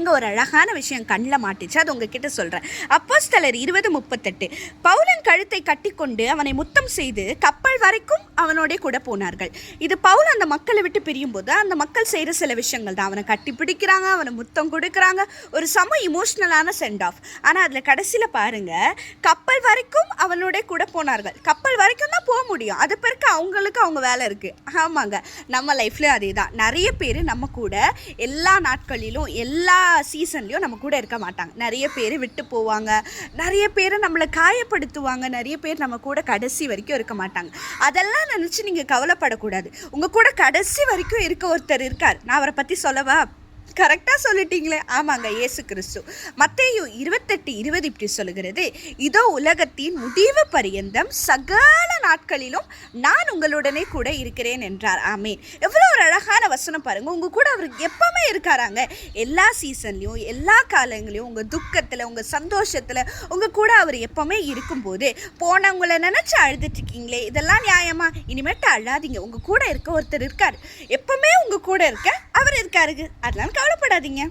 பாருங்க, ஒரு அழகான விஷயம் கண்ணில் மாட்டிச்சு, அது உங்ககிட்ட சொல்கிறேன். அப்போஸ்தலர் 20:38. பவுலின் கழுத்தை கட்டிக்கொண்டு அவனை முத்தம் செய்து கப்பல் வரைக்கும் அவனோட கூட போனார்கள். இது பவுல் அந்த மக்களை விட்டு பிரியும் போது அந்த மக்கள் செய்கிற சில விஷயங்கள் தான். அவனை கட்டி பிடிக்கிறாங்க, அவனை முத்தம் கொடுக்குறாங்க, ஒரு செம இமோஷ்னலான சென்ட் ஆஃப். ஆனால் அதில் கடைசியில் பாருங்கள், கப்பல் வரைக்கும் அவனோட கூட போனார்கள். கப்பல் வரைக்கும் தான் போக முடியும், அது பிறகு அவங்களுக்கு அவங்க வேலை இருக்குது. ஆமாங்க, நம்ம லைஃப்லேயும் அதே தான். நிறைய பேர் நம்ம கூட எல்லா நாட்களிலும் எல்லா சீசன்லேயும் நம்ம கூட இருக்க மாட்டாங்க. நிறைய பேர் விட்டு போவாங்க, நிறைய பேர் நம்மளை காயப்படுத்துவாங்க, நிறைய பேர் நம்ம கூட கடைசி வரைக்கும் இருக்க மாட்டாங்க. அதெல்லாம் நினச்சி நீங்கள் கவலைப்படக்கூடாது. உங்கள் கூட கடைசி வரைக்கும் இருக்க ஒருத்தர் இருக்கார். நான் அவரை பற்றி சொல்லவா? கரெக்டாக சொல்லிட்டீங்களே, ஆமாங்க, இயேசு கிறிஸ்து. மத்தேயு 28:20 இப்படி சொல்லுகிறது, இதோ உலகத்தின் முடிவு பரியந்தம் சகல நாட்களிலும் நான் உங்களுடனே கூட இருக்கிறேன் என்றார். ஆமேன். எவ்வளோ ஒரு அழகான வசனம் பாருங்கள். உங்கள் கூட அவர் எப்பவுமே இருக்காராங்க. எல்லா சீசன்லேயும் எல்லா காலங்களையும் உங்கள் துக்கத்தில் உங்கள் சந்தோஷத்தில் உங்கள் கூட அவர் எப்பவுமே இருக்கும்போது போனவங்களை நினச்சி அழுதுட்ருக்கீங்களே, இதெல்லாம் நியாயமா? இனிமேட்டு அழாதீங்க. உங்கள் கூட இருக்க ஒருத்தர் இருக்கார், எப்பவுமே உங்கள் கூட இருக்க அவர் இருக்காருங்க. அதெல்லாம் கவலைப்படாதீங்க.